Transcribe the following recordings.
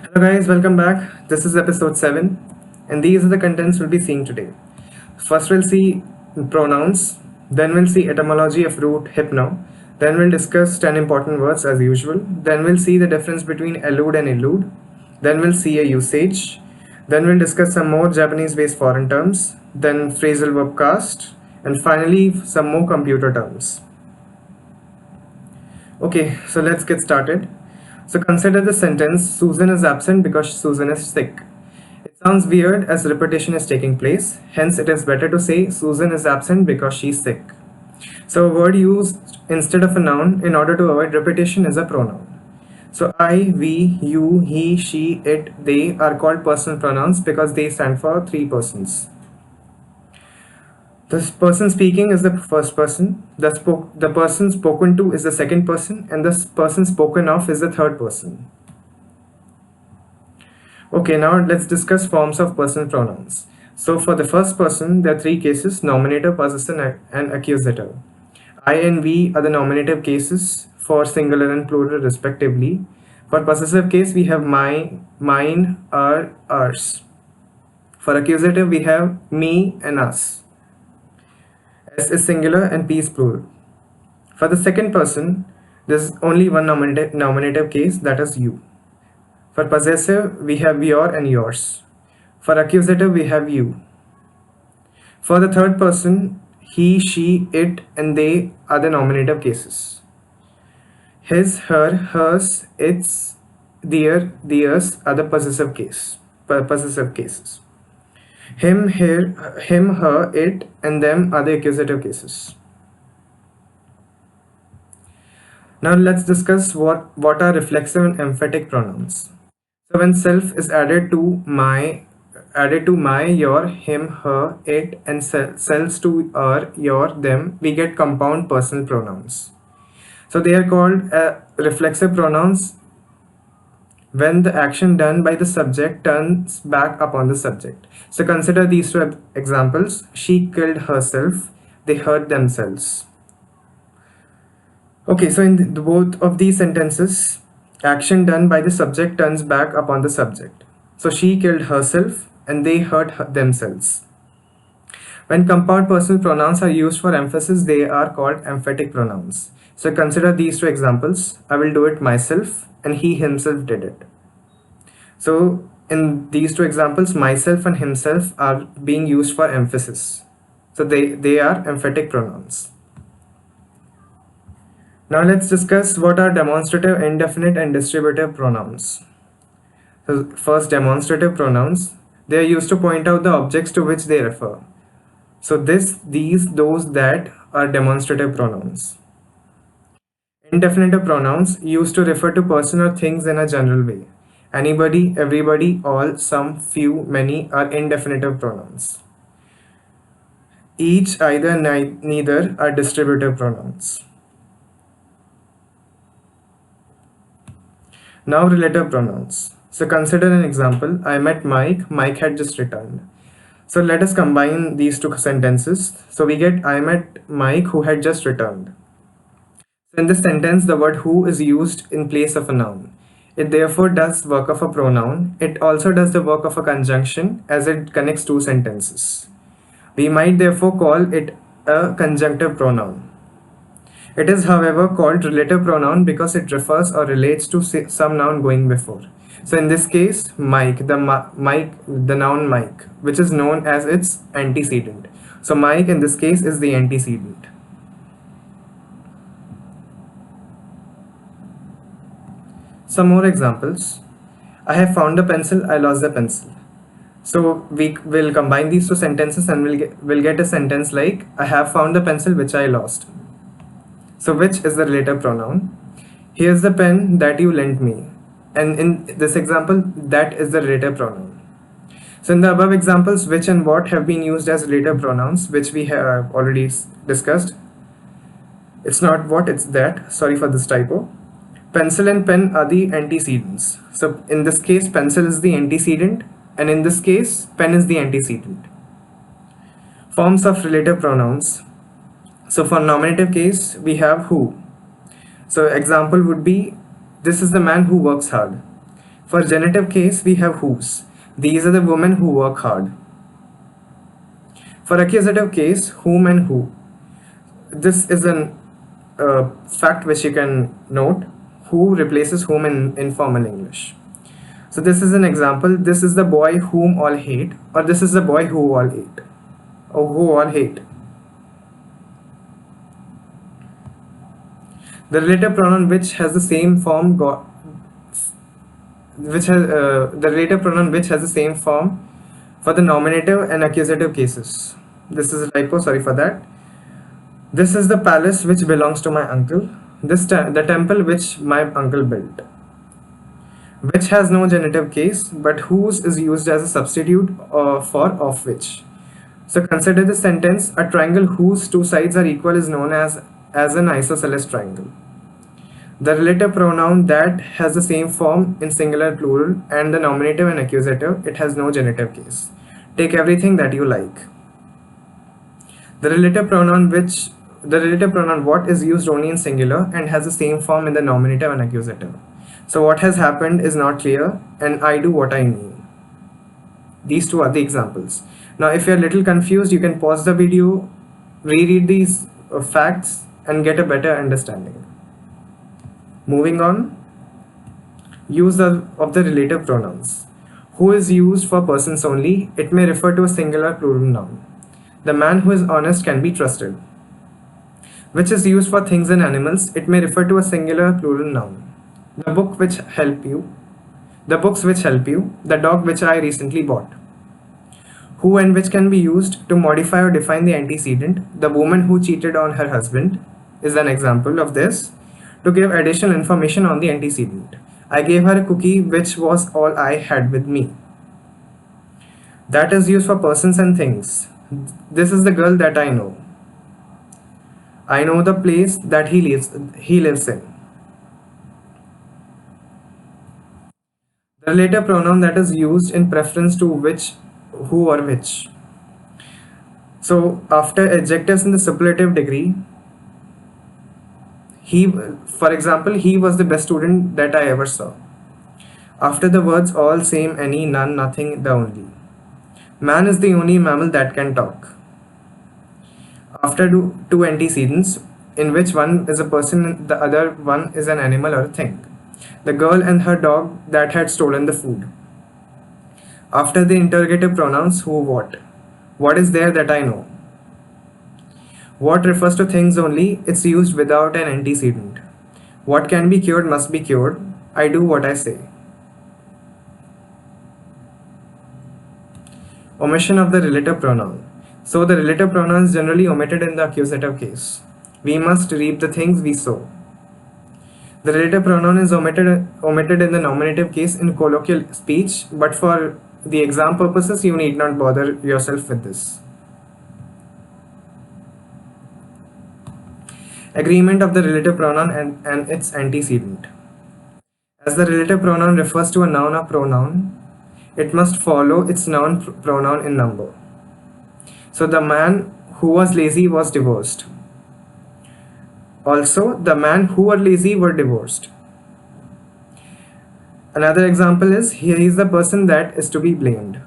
Hello guys, welcome back. This is episode 7 and these are the contents we'll be seeing today. First we'll see pronouns, then we'll see etymology of root hypno, then we'll discuss 10 important words as usual, then we'll see the difference between elude and elude, then we'll see a usage, then we'll discuss some more Japanese based foreign terms, then phrasal verb cast, and finally some more computer terms. Okay, so let's get started. So consider the sentence Susan is absent because Susan is sick. It sounds weird as repetition is taking place, hence, it is better to say Susan is absent because she's sick. So, a word used instead of a noun in order to avoid repetition is a pronoun. So, I, we, you, he, she, it, they are called personal pronouns because they stand for three persons. The person speaking is the first person, the person spoken to is the second person, and the person spoken of is the third person. Okay, now let's discuss forms of personal pronouns. So for the first person, there are three cases: nominator, possessor, and accusative. I and we are the nominative cases for singular and plural respectively. For possessive case, we have my, mine, our, ours. For accusative, we have me and us. S is singular and P is plural. For the second person, there's only one nominative case, that is you. For possessive, we have your and yours. For accusative, we have you. For the third person, he, she, it, and they are the nominative cases. His, her, hers, its, their, theirs are the possessive cases. Him, her, it, and them are the accusative cases. Now let's discuss what are reflexive and emphatic pronouns. So when self is added to my, your, him, her, it, and selves to our, your, them, we get compound personal pronouns. So they are called reflexive pronouns when the action done by the subject turns back upon the subject. So consider these two examples. She killed herself, they hurt themselves. Okay, so in both of these sentences, action done by the subject turns back upon the subject. So she killed herself and they hurt themselves. When compound personal pronouns are used for emphasis, they are called emphatic pronouns. So consider these two examples. I will do it myself and he himself did it. So in these two examples, myself and himself are being used for emphasis. So they are emphatic pronouns. Now let's discuss what are demonstrative, indefinite, and distributive pronouns. So first, demonstrative pronouns. They are used to point out the objects to which they refer. So this, these, those, that are demonstrative pronouns. Indefinite pronouns used to refer to person or things in a general way. Anybody, everybody, all, some, few, many are indefinite pronouns. Each, either, neither are distributive pronouns. Now relative pronouns. So consider an example. I met Mike. Mike had just returned. So let us combine these two sentences. So we get I met Mike who had just returned. So in this sentence, the word who is used in place of a noun. It therefore does work of a pronoun. It also does the work of a conjunction as it connects two sentences. We might therefore call it a conjunctive pronoun. It is, however, called relative pronoun because it refers or relates to some noun going before. So in this case, Mike, the noun Mike, which is known as its antecedent. So Mike in this case is the antecedent. Some more examples. I have found a pencil, I lost the pencil. So we will combine these two sentences and we'll get a sentence like I have found the pencil which I lost. So which is the relative pronoun? Here's the pen that you lent me. And in this example, that is the relative pronoun. So in the above examples, which and what have been used as relative pronouns, which we have already discussed. It's not what, it's that. Sorry for this typo. Pencil and pen are the antecedents. So in this case, pencil is the antecedent, and in this case, pen is the antecedent. Forms of relative pronouns. So for nominative case, we have who. So example would be, this is the man who works hard. For genitive case, we have whose. These are the women who work hard. For accusative case, whom and who. This is an fact which you can note. Who replaces whom in informal English. So this is an example. This is the boy whom all hate, or this is the boy who all hate, or who all hate. The relative pronoun which has the same form the relative pronoun which has the same form for the nominative and accusative cases. This is a typo, sorry for that. This is the palace which belongs to my uncle. The temple which my uncle built. Which has no genitive case, but whose is used as a substitute for of which. So consider the sentence: a triangle whose two sides are equal is known as an isosceles triangle. The relative pronoun that has the same form in singular, plural, and the nominative and accusative, it has no genitive case. Take everything that you like. The relative pronoun what is used only in singular and has the same form in the nominative and accusative. So what has happened is not clear, and I do what I mean. These two are the examples. Now if you're a little confused, you can pause the video, reread these facts, and get a better understanding. Moving on, use of the relative pronouns. Who is used for persons only. It may refer to a singular, plural noun. The man who is honest can be trusted. Which is used for things and animals. It may refer to a singular, plural noun. The books which help you. The dog which I recently bought. Who and which can be used to modify or define the antecedent. The woman who cheated on her husband is an example of this. To give additional information on the antecedent. I gave her a cookie which was all I had with me. That is used for persons and things. This is the girl that I know. I know the place that he lives in. The relative pronoun that is used in preference to which, who, or which. So after adjectives in the superlative degree, for example, he was the best student that I ever saw. After the words all, same, any, none, nothing, the only. Man is the only mammal that can talk. After two antecedents, in which one is a person and the other one is an animal or a thing. The girl and her dog that had stolen the food. After the interrogative pronouns, who, what. What is there that I know? What refers to things only, it's used without an antecedent. What can be cured must be cured. I do what I say. Omission of the relative pronoun. So the relative pronoun is generally omitted in the accusative case. We must reap the things we sow. The relative pronoun is omitted in the nominative case in colloquial speech, but for the exam purposes, you need not bother yourself with this. Agreement of the relative pronoun and its antecedent. As the relative pronoun refers to a noun or pronoun, it must follow its noun pronoun in number. So the man who was lazy was divorced. Also, the man who were lazy were divorced. Another example is, here is the person that is to be blamed.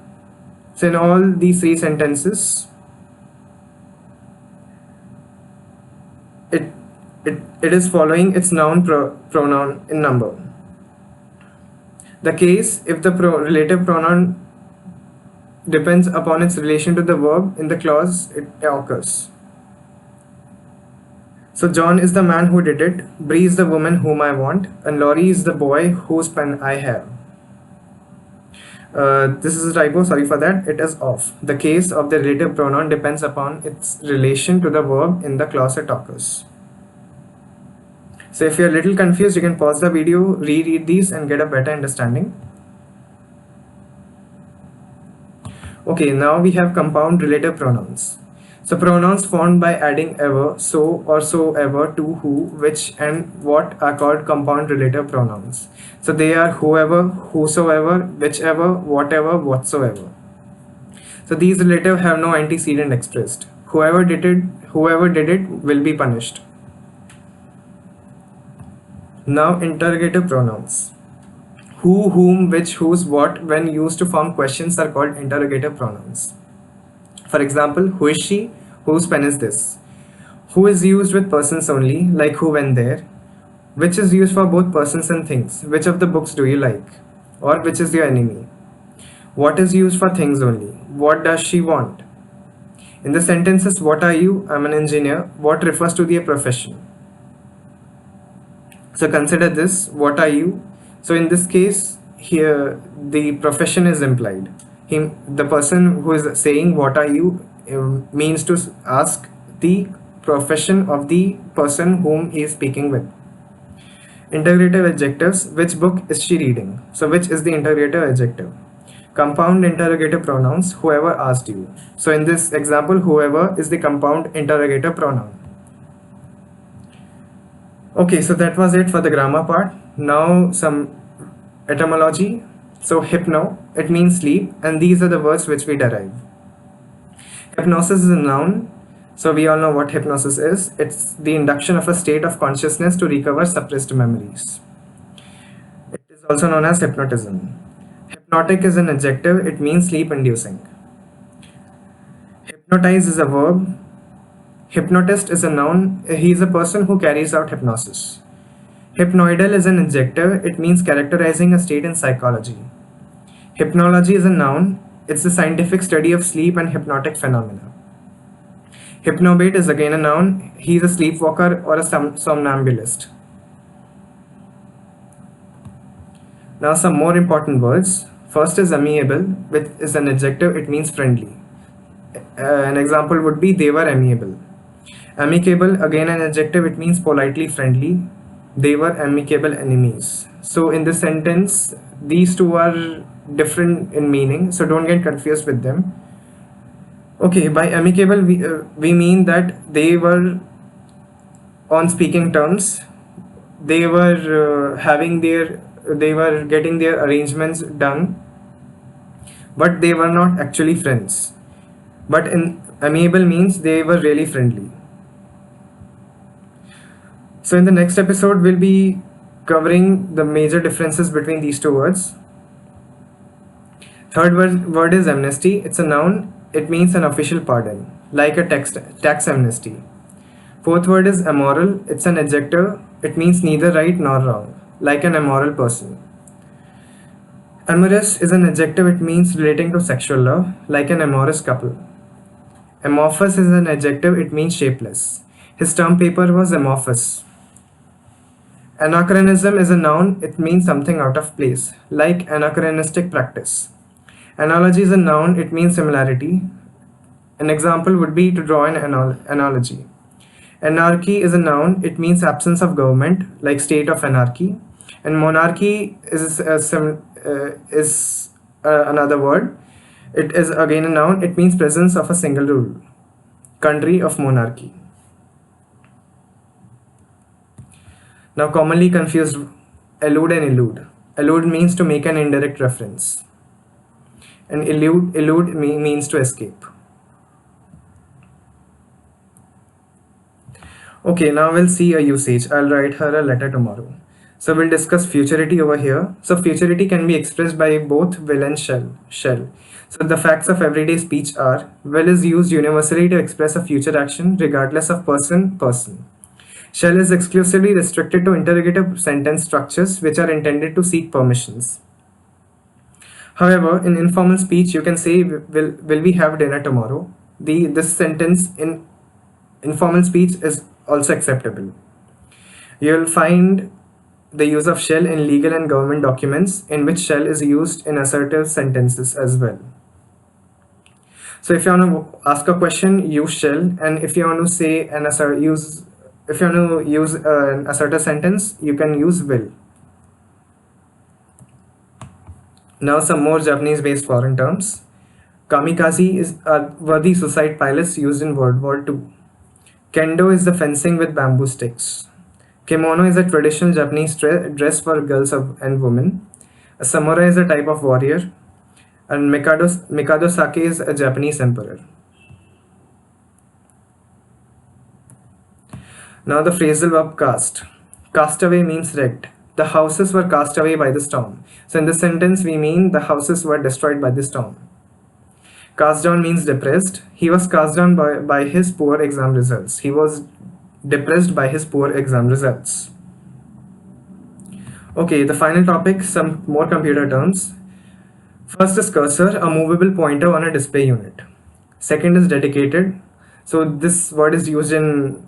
So in all these three sentences, it is following its noun pronoun in number. The case, if the relative pronoun depends upon its relation to the verb in the clause, it occurs. So John is the man who did it, Bree is the woman whom I want, and Laurie is the boy whose pen I have. This is a typo, sorry for that, it is off. The case of the relative pronoun depends upon its relation to the verb in the clause it occurs. So if you're a little confused, you can pause the video, reread these and get a better understanding. Okay, now we have compound relative pronouns. So pronouns formed by adding ever, so or so ever to who, which and what are called compound relative pronouns. So they are whoever, whosoever, whichever, whatever, whatsoever. So these relative have no antecedent expressed. Whoever did it will be punished. Now interrogative pronouns. Who, whom, which, whose, what, when used to form questions are called interrogative pronouns. For example, who is she? Whose pen is this? Who is used with persons only, like who, when, there. Which is used for both persons and things. Which of the books do you like? Or which is your enemy? What is used for things only? What does she want? In the sentences, what are you? I'm an engineer. What refers to their profession? So consider this, what are you? So in this case, here the profession is implied. The person who is saying what are you means to ask the profession of the person whom he is speaking with. Interrogative adjectives, which book is she reading? So which is the interrogative adjective? Compound interrogative pronouns, whoever asked you. So in this example, whoever is the compound interrogative pronoun. Okay, so that was it for the grammar part. Now some etymology. So hypno, it means sleep, and these are the words which we derive. Hypnosis is a noun. So we all know what hypnosis is. It's the induction of a state of consciousness to recover suppressed memories. It is also known as hypnotism. Hypnotic is an adjective, it means sleep inducing. Hypnotize is a verb. Hypnotist is a noun, he is a person who carries out hypnosis. Hypnoidal is an adjective, it means characterizing a state in psychology. Hypnology is a noun, it's the scientific study of sleep and hypnotic phenomena. Hypnobate is again a noun, he is a sleepwalker or a somnambulist. Now some more important words. First is amiable, which is an adjective, it means friendly. An example would be they were amiable. Amicable, again an adjective, it means politely friendly. They were amicable enemies. So in this sentence, these two are different in meaning, so don't get confused with them. Okay, by amicable, we mean that they were on speaking terms. They were they were getting their arrangements done, but they were not actually friends. But in amiable means they were really friendly. So in the next episode, we'll be covering the major differences between these two words. Third word is amnesty. It's a noun. It means an official pardon, like a tax amnesty. Fourth word is amoral. It's an adjective. It means neither right nor wrong, like an immoral person. Amorous is an adjective. It means relating to sexual love, like an amorous couple. Amorphous is an adjective. It means shapeless. His term paper was amorphous. Anachronism is a noun, it means something out of place, like anachronistic practice. Analogy is a noun, it means similarity. An example would be to draw an analogy. Anarchy is a noun, it means absence of government, like state of anarchy. And monarchy is another word. It is again a noun, it means presence of a single rule, country of monarchy. Now commonly confused, allude and elude. Allude means to make an indirect reference, and elude means to escape. Okay, now we'll see a usage. I'll write her a letter tomorrow. So we'll discuss futurity over here. So futurity can be expressed by both will and shall. So the facts of everyday speech are, will is used universally to express a future action regardless of person. Shall is exclusively restricted to interrogative sentence structures which are intended to seek permissions. However, in informal speech, you can say, will we have dinner tomorrow? This sentence in informal speech is also acceptable. You will find the use of shall in legal and government documents, in which shall is used in assertive sentences as well. So if you want to ask a question, use shall, and if you want to say if you want to use an assertive sentence, you can use will. Now some more Japanese-based foreign terms. Kamikaze were the suicide pilots used in World War II. Kendo is the fencing with bamboo sticks. Kimono is a traditional Japanese dress for girls and women. A samurai is a type of warrior. And Mikado Sake is a Japanese emperor. Now the phrasal verb cast. Castaway means wrecked. The houses were cast away by the storm. So in this sentence, we mean the houses were destroyed by the storm. Cast down means depressed. He was cast down by his poor exam results. He was depressed by his poor exam results. Okay, the final topic, some more computer terms. First is cursor, a movable pointer on a display unit. Second is dedicated. So this word is used in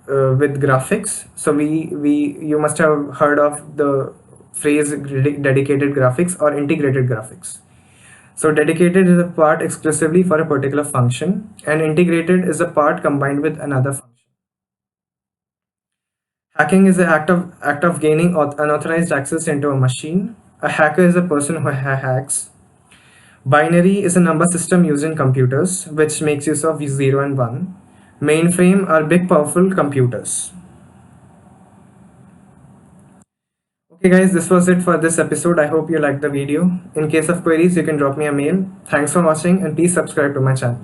with graphics. So you must have heard of the phrase dedicated graphics or integrated graphics. So dedicated is a part exclusively for a particular function, and integrated is a part combined with another function. Hacking is the act of gaining unauthorized access into a machine. A hacker is a person who hacks. Binary is a number system used in computers, which makes use of 0 and 1. Mainframe are big powerful computers. Okay guys, this was it for this episode. I hope you liked the video. In case of queries, you can drop me a mail. Thanks for watching and please subscribe to my channel.